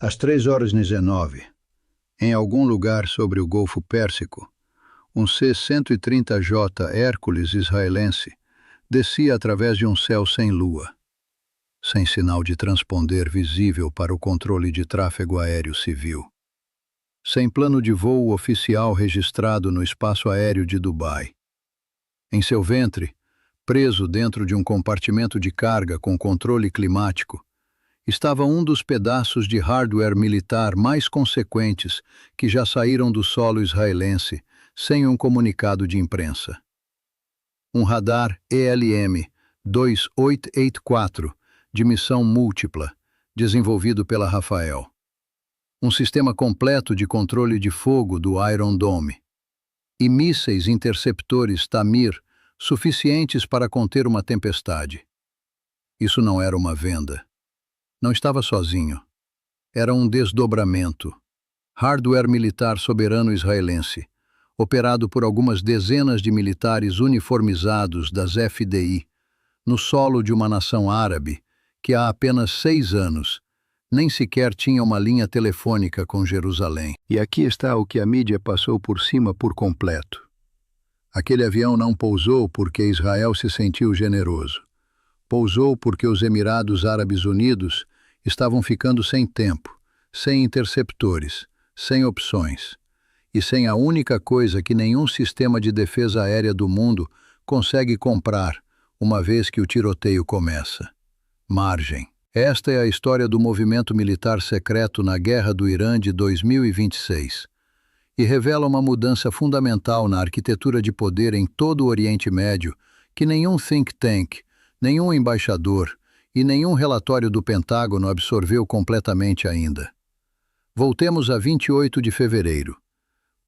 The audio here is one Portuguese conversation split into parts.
Às 3h19, em algum lugar sobre o Golfo Pérsico, um C-130J Hércules israelense descia através de um céu sem lua, sem sinal de transponder visível para o controle de tráfego aéreo civil, sem plano de voo oficial registrado no espaço aéreo de Dubai. Em seu ventre, preso dentro de um compartimento de carga com controle climático, estava um dos pedaços de hardware militar mais consequentes que já saíram do solo israelense sem um comunicado de imprensa. Um radar ELM-2884 de missão múltipla, desenvolvido pela Rafael. Um sistema completo de controle de fogo do Iron Dome. E mísseis interceptores Tamir suficientes para conter uma tempestade. Isso não era uma venda. Não estava sozinho. Era um desdobramento. Hardware militar soberano israelense, operado por algumas dezenas de militares uniformizados das FDI, no solo de uma nação árabe que há apenas 6 anos nem sequer tinha uma linha telefônica com Jerusalém. E aqui está o que a mídia passou por cima por completo. Aquele avião não pousou porque Israel se sentiu generoso. Pousou porque os Emirados Árabes Unidos estavam ficando sem tempo, sem interceptores, sem opções, e sem a única coisa que nenhum sistema de defesa aérea do mundo consegue comprar, uma vez que o tiroteio começa: margem. Esta é a história do movimento militar secreto na Guerra do Irã de 2026 e revela uma mudança fundamental na arquitetura de poder em todo o Oriente Médio que nenhum think tank, nenhum embaixador e nenhum relatório do Pentágono absorveu completamente ainda. Voltemos a 28 de fevereiro.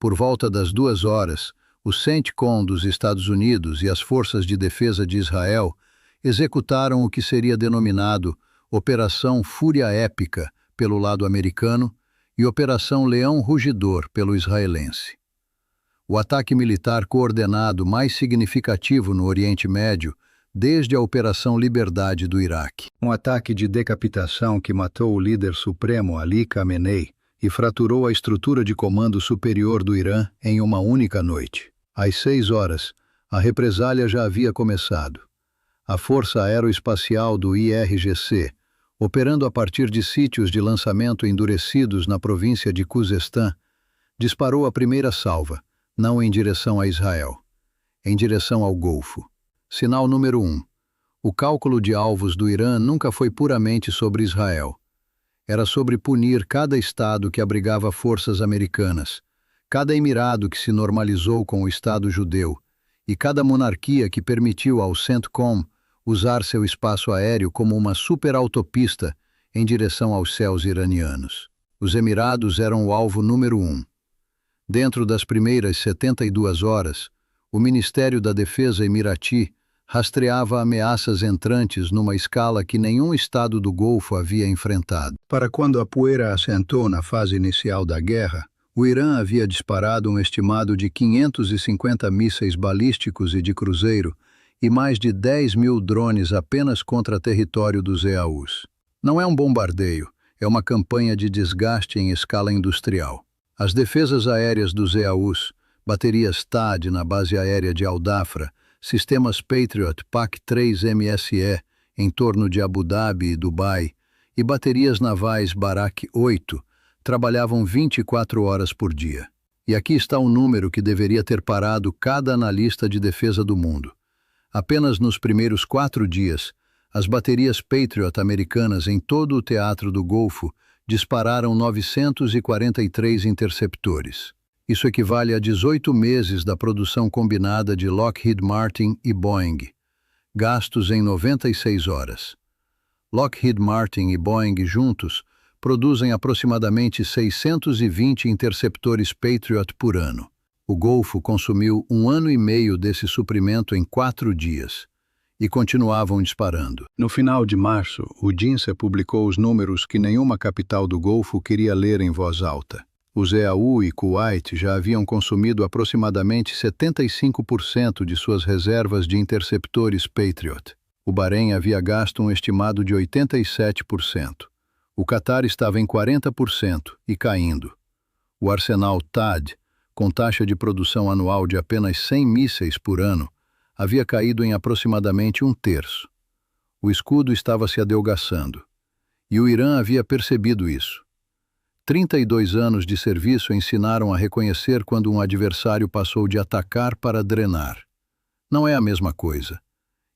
Por volta das 2 horas, o CENTCOM dos Estados Unidos e as Forças de Defesa de Israel executaram o que seria denominado Operação Fúria Épica pelo lado americano e Operação Leão Rugidor pelo israelense. O ataque militar coordenado mais significativo no Oriente Médio desde a Operação Liberdade do Iraque. Um ataque de decapitação que matou o líder supremo Ali Khamenei e fraturou a estrutura de comando superior do Irã em uma única noite. Às 6 horas, a represália já havia começado. A Força Aeroespacial do IRGC, operando a partir de sítios de lançamento endurecidos na província de Khuzestan, disparou a primeira salva, não em direção a Israel, em direção ao Golfo. Sinal número 1. O cálculo de alvos do Irã nunca foi puramente sobre Israel. Era sobre punir cada estado que abrigava forças americanas, cada emirado que se normalizou com o Estado judeu e cada monarquia que permitiu ao CENTCOM usar seu espaço aéreo como uma superautopista em direção aos céus iranianos. Os Emirados eram o alvo número 1. Dentro das primeiras 72 horas, o Ministério da Defesa Emirati rastreava ameaças entrantes numa escala que nenhum estado do Golfo havia enfrentado. Para quando a poeira assentou na fase inicial da guerra, o Irã havia disparado um estimado de 550 mísseis balísticos e de cruzeiro e mais de 10.000 drones apenas contra território dos EAUs. Não é um bombardeio, é uma campanha de desgaste em escala industrial. As defesas aéreas dos EAUs, baterias THAAD na base aérea de Al-Dafra, sistemas Patriot PAC-3 MSE em torno de Abu Dhabi e Dubai e baterias navais Barak 8 trabalhavam 24 horas por dia. E aqui está um número que deveria ter parado cada analista de defesa do mundo. Apenas nos primeiros 4 dias, as baterias Patriot americanas em todo o teatro do Golfo dispararam 943 interceptores. Isso equivale a 18 meses da produção combinada de Lockheed Martin e Boeing, gastos em 96 horas. Lockheed Martin e Boeing juntos produzem aproximadamente 620 interceptores Patriot por ano. O Golfo consumiu 1 ano e meio desse suprimento em 4 dias e continuavam disparando. No final de março, o DINSA publicou os números que nenhuma capital do Golfo queria ler em voz alta. Os EAU e Kuwait já haviam consumido aproximadamente 75% de suas reservas de interceptores Patriot. O Bahrein havia gasto um estimado de 87%. O Catar estava em 40% e caindo. O arsenal THAAD, com taxa de produção anual de apenas 100 mísseis por ano, havia caído em aproximadamente um terço. O escudo estava se adelgaçando. E o Irã havia percebido isso. 32 anos de serviço ensinaram a reconhecer quando um adversário passou de atacar para drenar. Não é a mesma coisa.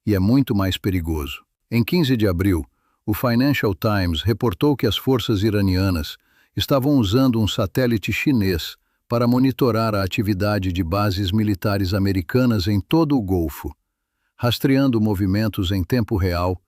E é muito mais perigoso. Em 15 de abril, o Financial Times reportou que as forças iranianas estavam usando um satélite chinês para monitorar a atividade de bases militares americanas em todo o Golfo, rastreando movimentos em tempo real,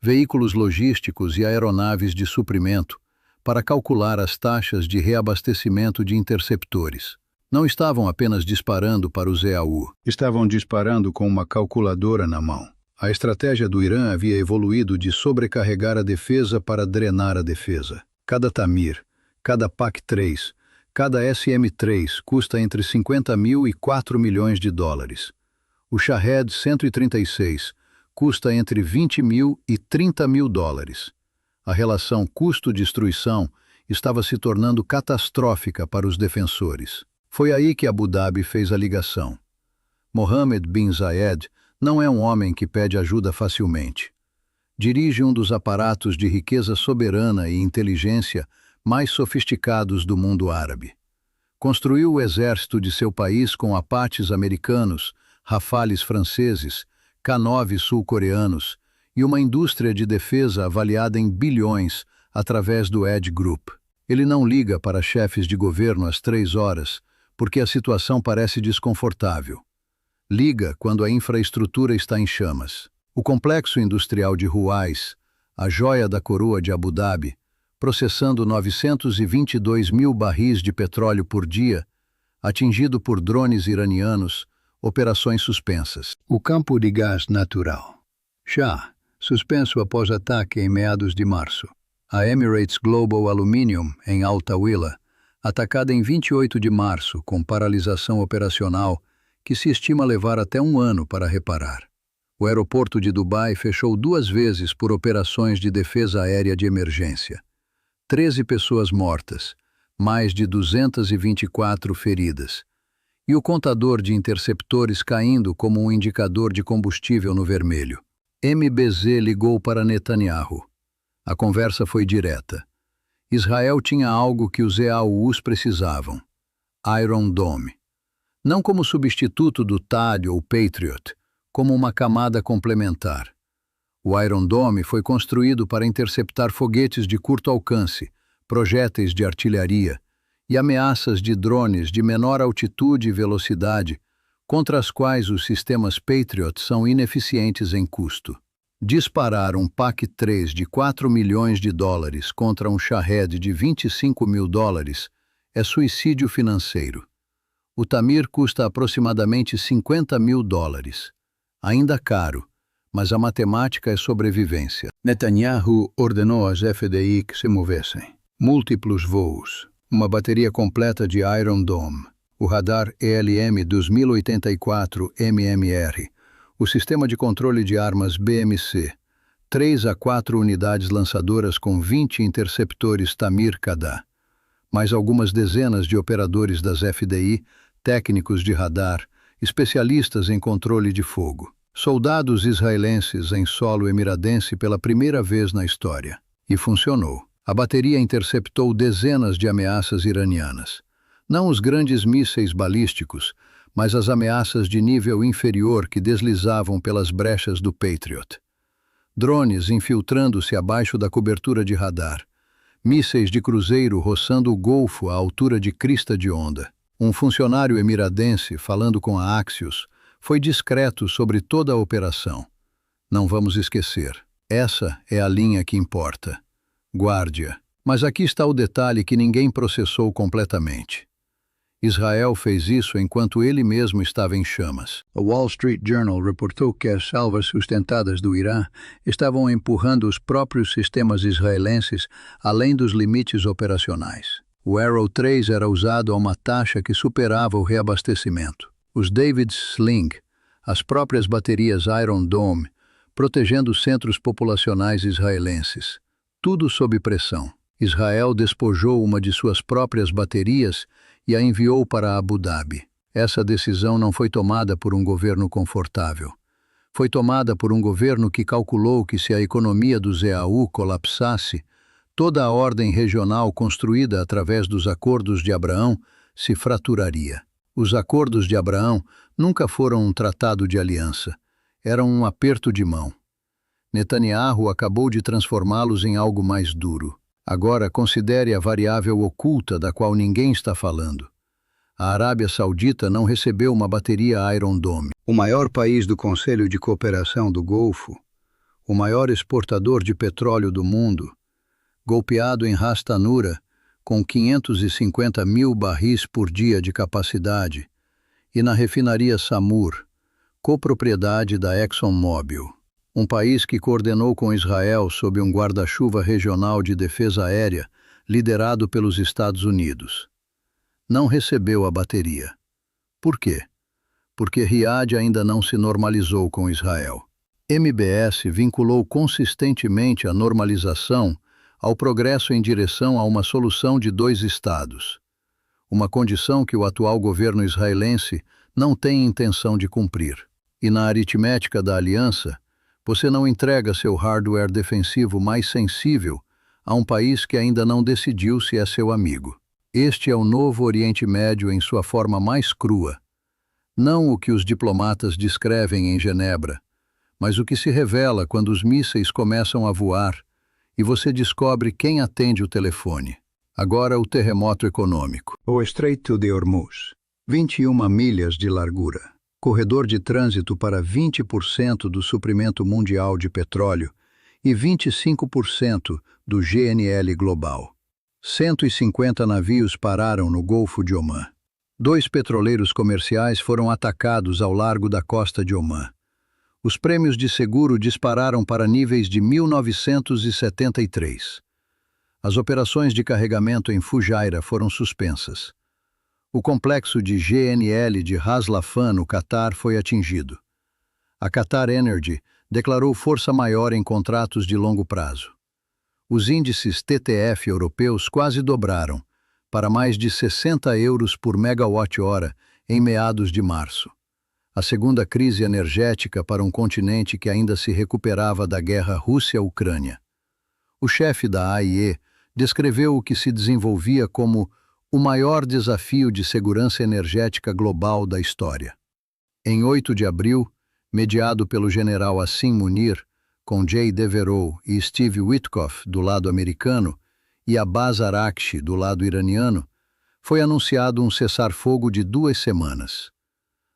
veículos logísticos e aeronaves de suprimento, para calcular as taxas de reabastecimento de interceptores. Não estavam apenas disparando para o EAU. Estavam disparando com uma calculadora na mão. A estratégia do Irã havia evoluído de sobrecarregar a defesa para drenar a defesa. Cada Tamir, cada PAC-3, cada SM-3 custa entre 50 mil e 4 milhões de dólares. O Shahed 136 custa entre 20 mil e 30 mil dólares. A relação custo-destruição estava se tornando catastrófica para os defensores. Foi aí que Abu Dhabi fez a ligação. Mohammed bin Zayed não é um homem que pede ajuda facilmente. Dirige um dos aparatos de riqueza soberana e inteligência mais sofisticados do mundo árabe. Construiu o exército de seu país com Apaches americanos, Rafales franceses, K-9 sul-coreanos e uma indústria de defesa avaliada em bilhões através do Edge Group. Ele não liga para chefes de governo às 3 horas, porque a situação parece desconfortável. Liga quando a infraestrutura está em chamas. O complexo industrial de Ruwais, a joia da coroa de Abu Dhabi, processando 922 mil barris de petróleo por dia, atingido por drones iranianos, operações suspensas. O campo de gás natural. Já suspenso após ataque em meados de março. A Emirates Global Aluminium, em Al-Tawila, atacada em 28 de março, com paralisação operacional, que se estima levar até um ano para reparar. O aeroporto de Dubai fechou 2 vezes por operações de defesa aérea de emergência. 13 pessoas mortas, mais de 224 feridas. E o contador de interceptores caindo como um indicador de combustível no vermelho. MBZ ligou para Netanyahu. A conversa foi direta. Israel tinha algo que os EAUs precisavam: Iron Dome. Não como substituto do THAAD ou Patriot, como uma camada complementar. O Iron Dome foi construído para interceptar foguetes de curto alcance, projéteis de artilharia e ameaças de drones de menor altitude e velocidade, contra as quais os sistemas Patriot são ineficientes em custo. Disparar um PAC-3 de 4 milhões de dólares contra um Shahed de 25 mil dólares é suicídio financeiro. O Tamir custa aproximadamente 50 mil dólares. Ainda caro, mas a matemática é sobrevivência. Netanyahu ordenou às FDI que se movessem. Múltiplos voos, uma bateria completa de Iron Dome, o radar ELM 2084 MMR, o sistema de controle de armas BMC, 3 a 4 unidades lançadoras com 20 interceptores Tamir-Qadha, mais algumas dezenas de operadores das FDI, técnicos de radar, especialistas em controle de fogo. Soldados israelenses em solo emiradense pela primeira vez na história. E funcionou. A bateria interceptou dezenas de ameaças iranianas. Não os grandes mísseis balísticos, mas as ameaças de nível inferior que deslizavam pelas brechas do Patriot. Drones infiltrando-se abaixo da cobertura de radar. Mísseis de cruzeiro roçando o Golfo à altura de crista de onda. Um funcionário emiradense, falando com a Axios, foi discreto sobre toda a operação. Não vamos esquecer. Essa é a linha que importa. Guarde-a. Mas aqui está o detalhe que ninguém processou completamente. Israel fez isso enquanto ele mesmo estava em chamas. O Wall Street Journal reportou que as salvas sustentadas do Irã estavam empurrando os próprios sistemas israelenses além dos limites operacionais. O Arrow 3 era usado a uma taxa que superava o reabastecimento. Os David's Sling, as próprias baterias Iron Dome, protegendo os centros populacionais israelenses. tudo sob pressão. Israel despojou uma de suas próprias baterias e a enviou para Abu Dhabi. Essa decisão não foi tomada por um governo confortável. Foi tomada por um governo que calculou que se a economia do ZAU colapsasse, toda a ordem regional construída através dos Acordos de Abraão se fraturaria. Os Acordos de Abraão nunca foram um tratado de aliança, eram um aperto de mão. Netanyahu acabou de transformá-los em algo mais duro. Agora considere a variável oculta da qual ninguém está falando. A Arábia Saudita não recebeu uma bateria Iron Dome. O maior país do Conselho de Cooperação do Golfo, o maior exportador de petróleo do mundo, golpeado em Ras Tanura, com 550 mil barris por dia de capacidade, e na refinaria Samur, copropriedade da ExxonMobil. Um país que coordenou com Israel sob um guarda-chuva regional de defesa aérea liderado pelos Estados Unidos. Não recebeu a bateria. Por quê? Porque Riad ainda não se normalizou com Israel. MBS vinculou consistentemente a normalização ao progresso em direção a uma solução de 2 estados, uma condição que o atual governo israelense não tem intenção de cumprir. E na aritmética da aliança, você não entrega seu hardware defensivo mais sensível a um país que ainda não decidiu se é seu amigo. Este é o novo Oriente Médio em sua forma mais crua. Não o que os diplomatas descrevem em Genebra, mas o que se revela quando os mísseis começam a voar e você descobre quem atende o telefone. Agora o terremoto econômico. O Estreito de Hormuz, 21 milhas de largura. Corredor de trânsito para 20% do suprimento mundial de petróleo e 25% do GNL global. 150 navios pararam no Golfo de Omã. 2 petroleiros comerciais foram atacados ao largo da costa de Omã. Os prêmios de seguro dispararam para níveis de 1973. As operações de carregamento em Fujairah foram suspensas. O complexo de GNL de Ras Laffan, no Catar, foi atingido. A Qatar Energy declarou força maior em contratos de longo prazo. Os índices TTF europeus quase dobraram, para mais de 60 euros por megawatt-hora em meados de março. A segunda crise energética para um continente que ainda se recuperava da guerra Rússia-Ucrânia. O chefe da AIE descreveu o que se desenvolvia como o maior desafio de segurança energética global da história. Em 8 de abril, mediado pelo general Assim Munir, com Jay Devereaux e Steve Witkoff do lado americano e Abbas Araghchi do lado iraniano, foi anunciado um cessar-fogo de 2 semanas.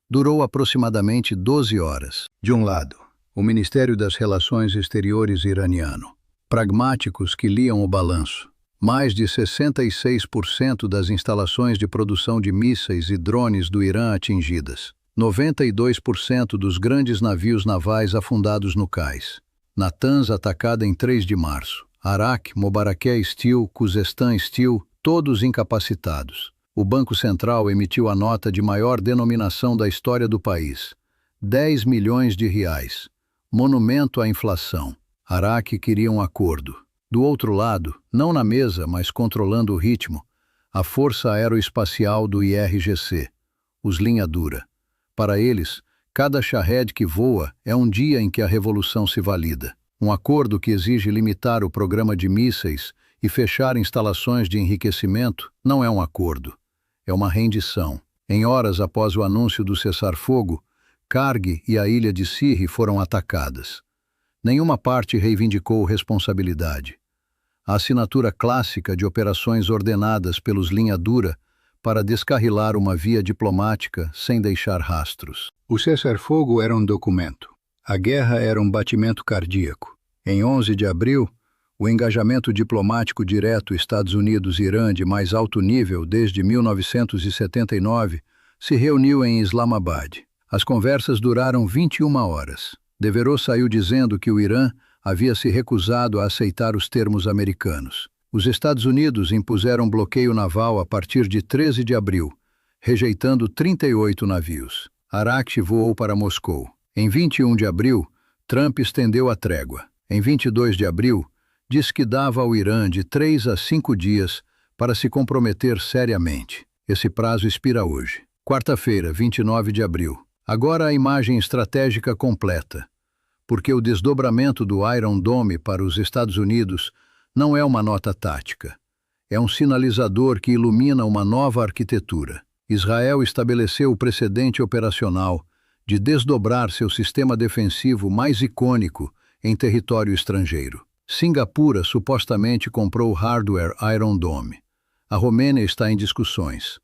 Durou aproximadamente 12 horas. De um lado, o Ministério das Relações Exteriores iraniano. Pragmáticos que liam o balanço. Mais de 66% das instalações de produção de mísseis e drones do Irã atingidas. 92% dos grandes navios navais afundados no cais. Natanz atacada em 3 de março. Arak, Mobaraké Steel, Khuzestan Steel, todos incapacitados. O Banco Central emitiu a nota de maior denominação da história do país. 10 milhões de reais. Monumento à inflação. Arak queria um acordo. Do outro lado, não na mesa, mas controlando o ritmo, a Força Aeroespacial do IRGC, os linha dura. Para eles, cada Shahed que voa é um dia em que a revolução se valida. Um acordo que exige limitar o programa de mísseis e fechar instalações de enriquecimento não é um acordo, é uma rendição. Em horas após o anúncio do cessar-fogo, Karg e a ilha de Sirri foram atacadas. Nenhuma parte reivindicou responsabilidade. A assinatura clássica de operações ordenadas pelos linha dura para descarrilar uma via diplomática sem deixar rastros. O cessar-fogo era um documento. A guerra era um batimento cardíaco. Em 11 de abril, o engajamento diplomático direto Estados Unidos-Irã de mais alto nível desde 1979 se reuniu em Islamabad. As conversas duraram 21 horas. Devereaux saiu dizendo que o Irã havia se recusado a aceitar os termos americanos. Os Estados Unidos impuseram bloqueio naval a partir de 13 de abril, rejeitando 38 navios. Araghchi voou para Moscou. Em 21 de abril, Trump estendeu a trégua. Em 22 de abril, disse que dava ao Irã de 3 a 5 dias para se comprometer seriamente. Esse prazo expira hoje. Quarta-feira, 29 de abril. Agora a imagem estratégica completa, porque o desdobramento do Iron Dome para os Estados Unidos não é uma nota tática. É um sinalizador que ilumina uma nova arquitetura. Israel estabeleceu o precedente operacional de desdobrar seu sistema defensivo mais icônico em território estrangeiro. Singapura supostamente comprou hardware Iron Dome. A Romênia está em discussões.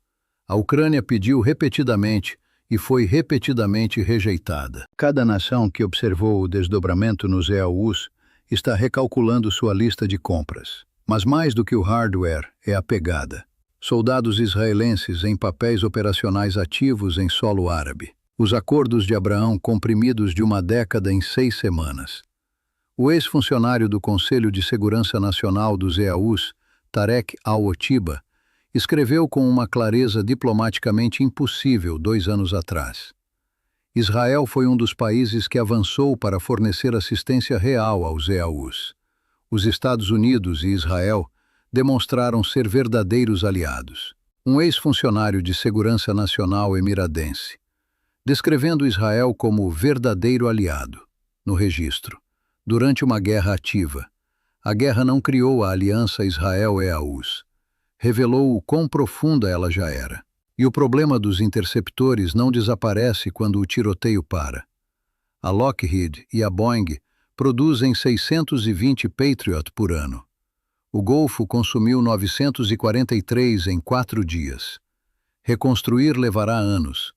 A Ucrânia pediu repetidamente e foi repetidamente rejeitada. Cada nação que observou o desdobramento nos EAUs está recalculando sua lista de compras. Mas mais do que o hardware é a pegada. Soldados israelenses em papéis operacionais ativos em solo árabe. Os acordos de Abraão comprimidos de uma década em 6 semanas. O ex-funcionário do Conselho de Segurança Nacional dos EAUs, Tarek Al-Otiba, escreveu com uma clareza diplomaticamente impossível 2 anos atrás. Israel foi um dos países que avançou para fornecer assistência real aos EAUs. Os Estados Unidos e Israel demonstraram ser verdadeiros aliados. Um ex-funcionário de segurança nacional emiradense, descrevendo Israel como verdadeiro aliado, no registro, durante uma guerra ativa. A guerra não criou a aliança Israel-EAUs. Revelou o quão profunda ela já era. E o problema dos interceptores não desaparece quando o tiroteio para. A Lockheed e a Boeing produzem 620 Patriot por ano. O Golfo consumiu 943 em 4 dias. Reconstruir levará anos.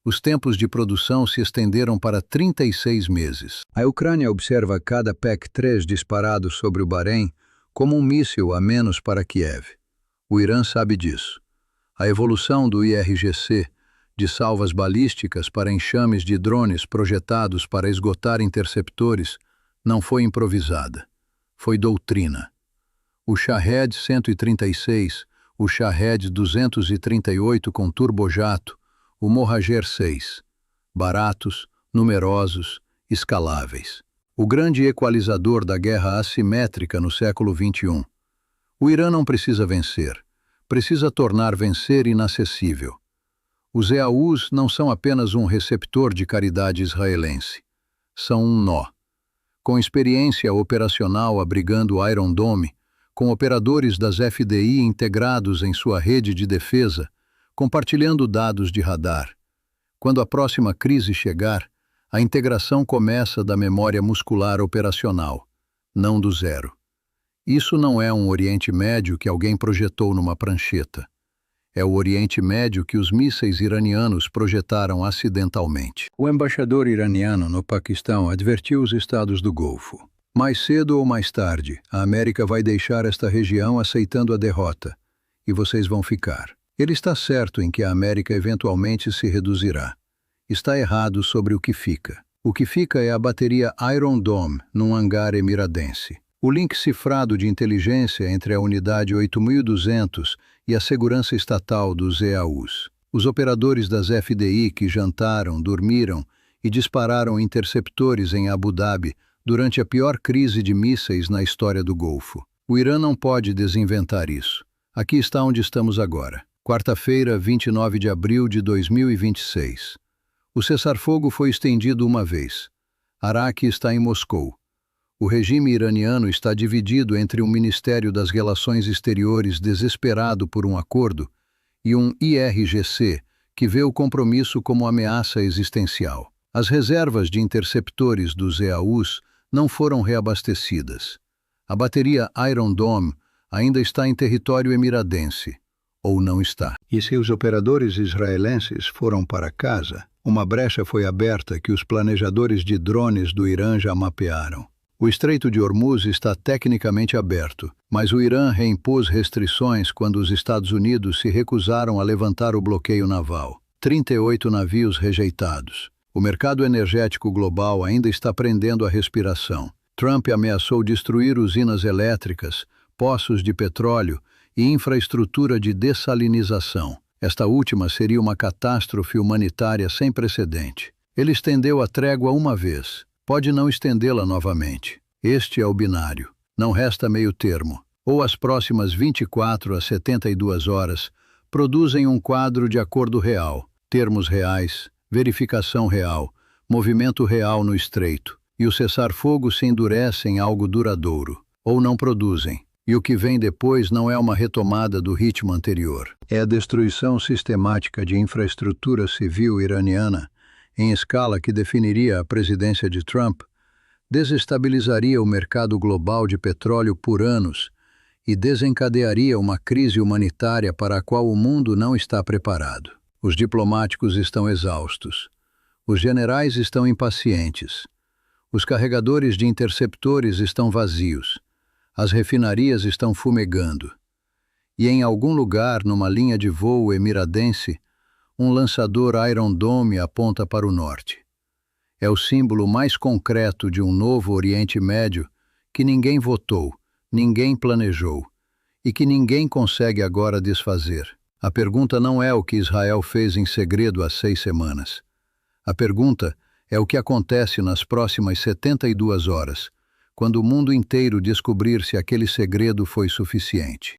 Os tempos de produção se estenderam para 36 meses. A Ucrânia observa cada PEC-3 disparado sobre o Bahrein como um míssil a menos para Kiev. O Irã sabe disso. A evolução do IRGC, de salvas balísticas para enxames de drones projetados para esgotar interceptores, não foi improvisada. Foi doutrina. O Shahed 136, o Shahed 238 com turbojato, o Mohajer 6. Baratos, numerosos, escaláveis. O grande equalizador da guerra assimétrica no século XXI. O Irã não precisa vencer. Precisa tornar vencer inacessível. Os EAUs não são apenas um receptor de caridade israelense. São um nó. Com experiência operacional abrigando o Iron Dome, com operadores das FDI integrados em sua rede de defesa, compartilhando dados de radar. Quando a próxima crise chegar, a integração começa da memória muscular operacional, não do zero. Isso não é um Oriente Médio que alguém projetou numa prancheta. É o Oriente Médio que os mísseis iranianos projetaram acidentalmente. O embaixador iraniano no Paquistão advertiu os estados do Golfo. Mais cedo ou mais tarde, a América vai deixar esta região aceitando a derrota, e vocês vão ficar. Ele está certo em que a América eventualmente se reduzirá. Está errado sobre o que fica. O que fica é a bateria Iron Dome, num hangar emiradense. O link cifrado de inteligência entre a unidade 8200 e a segurança estatal dos EAUs. Os operadores das FDI que jantaram, dormiram e dispararam interceptores em Abu Dhabi durante a pior crise de mísseis na história do Golfo. O Irã não pode desinventar isso. Aqui está onde estamos agora. Quarta-feira, 29 de abril de 2026. O cessar-fogo foi estendido uma vez. Araque está em Moscou. O regime iraniano está dividido entre um Ministério das Relações Exteriores desesperado por um acordo e um IRGC que vê o compromisso como ameaça existencial. As reservas de interceptores dos EAUs não foram reabastecidas. A bateria Iron Dome ainda está em território emiradense, ou não está. E se os operadores israelenses foram para casa, uma brecha foi aberta que os planejadores de drones do Irã já mapearam. O Estreito de Hormuz está tecnicamente aberto, mas o Irã reimpôs restrições quando os Estados Unidos se recusaram a levantar o bloqueio naval. 38 navios rejeitados. O mercado energético global ainda está prendendo a respiração. Trump ameaçou destruir usinas elétricas, poços de petróleo e infraestrutura de dessalinização. Esta última seria uma catástrofe humanitária sem precedente. Ele estendeu a trégua uma vez. Pode não estendê-la novamente. Este é o binário. Não resta meio termo. Ou as próximas 24 a 72 horas produzem um quadro de acordo real, termos reais, verificação real, movimento real no estreito, e o cessar-fogo se endurece em algo duradouro. Ou não produzem, e o que vem depois não é uma retomada do ritmo anterior. É a destruição sistemática de infraestrutura civil iraniana em escala que definiria a presidência de Trump, desestabilizaria o mercado global de petróleo por anos e desencadearia uma crise humanitária para a qual o mundo não está preparado. Os diplomáticos estão exaustos. Os generais estão impacientes. Os carregadores de interceptores estão vazios. As refinarias estão fumegando. E em algum lugar, numa linha de voo emiradense, um lançador Iron Dome aponta para o norte. É o símbolo mais concreto de um novo Oriente Médio que ninguém votou, ninguém planejou e que ninguém consegue agora desfazer. A pergunta não é o que Israel fez em segredo há 6 semanas. A pergunta é o que acontece nas próximas 72 horas, quando o mundo inteiro descobrir se aquele segredo foi suficiente.